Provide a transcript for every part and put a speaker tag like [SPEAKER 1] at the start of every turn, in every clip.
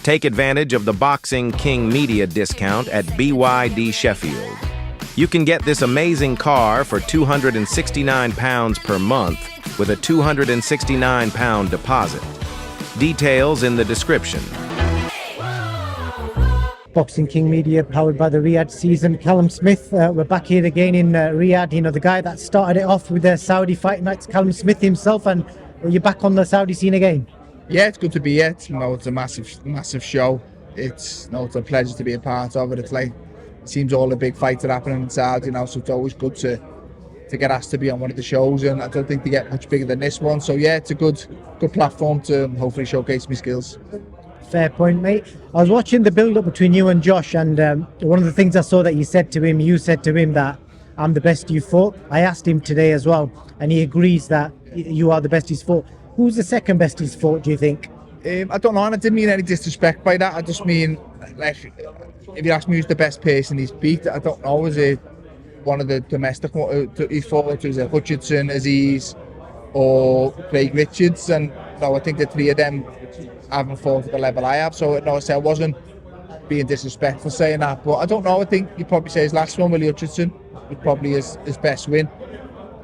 [SPEAKER 1] Take advantage of the Boxing King Media discount at BYD Sheffield. You can get this amazing car for £269 per month with a £269 deposit. Details in the description.
[SPEAKER 2] Boxing King Media, powered by the Riyadh season. Callum Smith, we're back here again in Riyadh. You know, the guy that started it off with the Saudi fight nights, Callum Smith himself, and you're back on the Saudi scene again.
[SPEAKER 3] Yeah, it's good to be here. It's a massive show. It's it's a pleasure to be a part of it. It's like, it seems all the big fights are happening in Saudi now, so it's always good to get asked to be on one of the shows, and I don't think they get much bigger than this one. So yeah, it's a good platform to hopefully showcase my skills.
[SPEAKER 2] Fair point, mate. I was watching the build-up between you and Josh, and one of the things I saw that you said to him that I'm the best you fought. I asked him today as well, and he agrees that you are the best he's fought. Who's the second best he's fought, do you think?
[SPEAKER 3] I don't know, and I didn't mean any disrespect by that. I just mean, like, if you ask me who's the best person he's beat, I don't know. Is it one of the domestic he fought? Is it Hutchinson, Aziz, or Craig Richards? And no, I think the three of them haven't fought at the level I have. So no, I wasn't being disrespectful saying that. But I don't know. I think you'd probably say his last one, Willie Hutchinson, was probably his best win.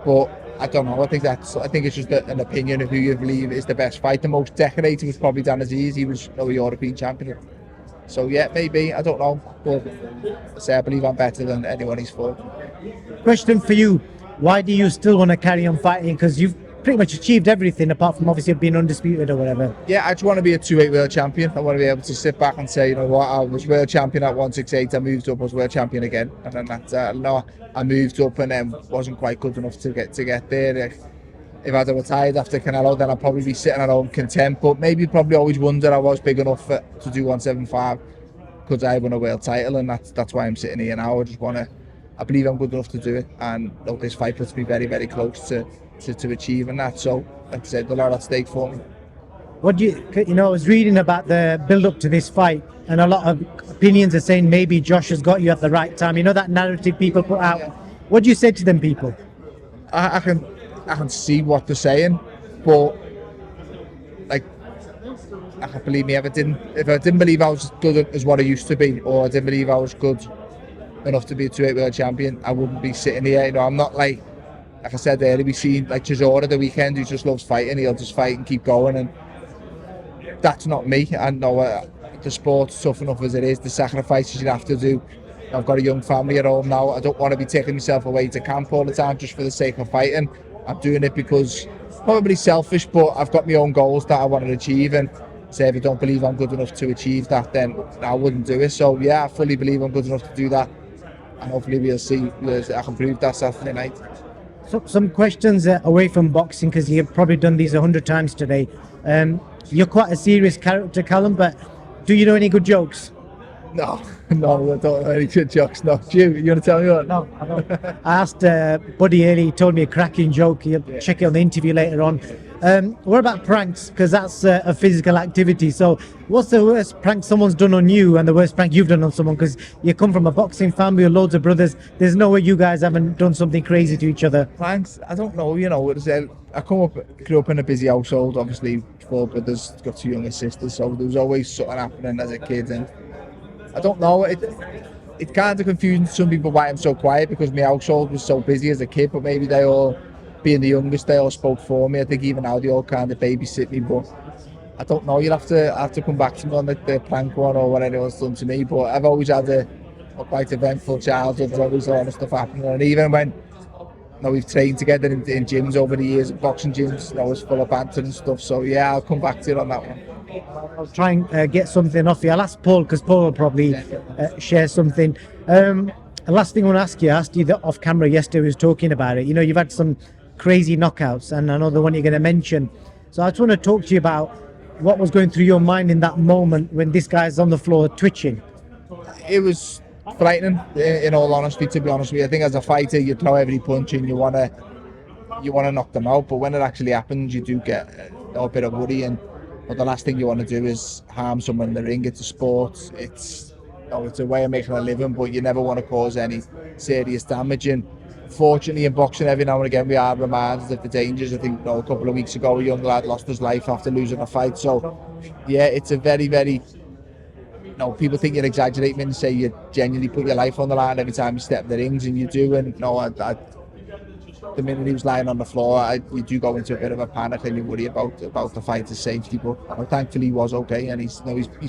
[SPEAKER 3] But I don't know. I think it's just an opinion of who you believe is the best fight. The most decorated was probably Dan Aziz. He was a European champion. So yeah, maybe, I don't know. But I believe I'm better than anyone he's fought.
[SPEAKER 2] Question for you: why do you still want to carry on fighting? Because you've pretty much achieved everything apart from obviously being undisputed or whatever.
[SPEAKER 3] Yeah, I just want to be a 2-weight world champion. I want to be able to sit back and say, you know what, I was world champion at 168. I moved up, I was world champion again, and then that's I moved up and then wasn't quite good enough to get there. If I'd have retired after Canelo, then I'd probably be sitting at home content. But maybe probably always wondered I was big enough to do 175 because I won a world title, and that's why I'm sitting here now. I believe I'm good enough to do it, and this fight puts me very, very close to achieving that. So, like I said, a lot at stake for me.
[SPEAKER 2] What do you know, I was reading about the build-up to this fight, and a lot of opinions are saying maybe Josh has got you at the right time. You know, that narrative people put out. Yeah. What do you say to them people?
[SPEAKER 3] I can see what they're saying, but like, I can't believe me if I didn't believe I was as good as what I used to be, or I didn't believe I was good enough to be a 2-weight world champion, I wouldn't be sitting here. You know, I'm not like I said earlier, we seen like Chisora the weekend, who just loves fighting. He'll just fight and keep going, and that's not me. I know the sport's tough enough as it is, the sacrifices you have to do. I've got a young family at home now. I don't want to be taking myself away to camp all the time just for the sake of fighting. I'm doing it because, probably selfish, but I've got my own goals that I want to achieve, and say if I don't believe I'm good enough to achieve that, then I wouldn't do it. So yeah, I fully believe I'm good enough to do that, and hopefully we'll see I can prove that Saturday night.
[SPEAKER 2] So, some questions away from boxing, because you've probably done these 100 times today. You're quite a serious character, Callum, but do you know any good jokes?
[SPEAKER 3] No, I don't know any good jokes. No, you want to tell me what?
[SPEAKER 2] No, I don't. I asked Buddy earlier, he told me a cracking joke. He'll check it on the interview later on. What about pranks? Because that's a physical activity. So what's the worst prank someone's done on you and the worst prank you've done on someone? Because you come from a boxing family with loads of brothers. There's no way you guys haven't done something crazy to each other.
[SPEAKER 3] Pranks? I don't know. You know, I grew up in a busy household. Obviously, 4 brothers, got 2 younger sisters. So there was always something happening as a kid, and I don't know. It's kind of confusing to some people why I'm so quiet, because my household was so busy as a kid. But maybe they all, being the youngest, they all spoke for me. I think even now they all kind of babysit me. But I don't know. You'll have to come back to me on the prank one or what anyone's done to me. But I've always had a quite eventful childhood. There's always a lot of stuff happening, and even when we've trained together in gyms over the years, boxing gyms, I was full of banter and stuff. So yeah, I'll come back to you on that one.
[SPEAKER 2] I'll try and get something off you. I'll ask Paul, because Paul will probably share something. The last thing I want to ask you, I asked you that off camera yesterday, we was talking about it. You know, you've had some crazy knockouts, and I know the one you're going to mention. So I just want to talk to you about what was going through your mind in that moment when this guy's on the floor twitching.
[SPEAKER 3] It was frightening, in all honesty, to be honest with you. I think as a fighter, you throw every punch and you want to knock them out, but when it actually happens, you do get a bit of worry. But the last thing you want to do is harm someone in the ring. It's a sport. It's a way of making a living, but you never want to cause any serious damage. And fortunately, in boxing, every now and again, we are reminded of the dangers. I think a couple of weeks ago, a young lad lost his life after losing a fight. So, yeah, it's a very, very no, people think you're exaggerating and say you genuinely put your life on the line every time you step in the rings, and you do. And no, the minute he was lying on the floor, you do go into a bit of a panic and you worry about the fighter's safety. But thankfully he was okay, and he's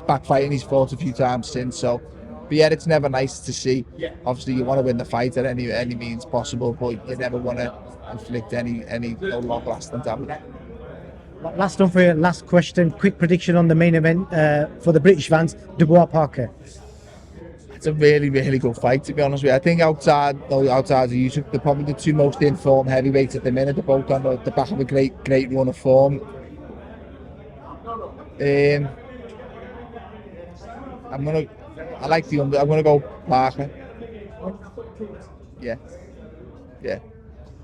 [SPEAKER 3] back fighting. He's fought a few times since. So, but yeah, it's never nice to see. Obviously, you want to win the fight at any means possible, but you never want to inflict any long-lasting damage.
[SPEAKER 2] Last one for you, last question. Quick prediction on the main event for the British fans, Dubois Parker.
[SPEAKER 3] It's a really, really good fight, to be honest with you. I think outside of Yusuf, they're probably the two most informed heavyweights at the minute. They're both on the back of a great run of form. I'm gonna go Parker. Yeah.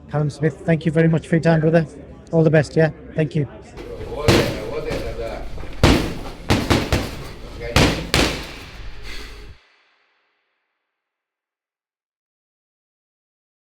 [SPEAKER 2] Callum Smith, thank you very much for your time, brother. All the best, yeah? Thank you.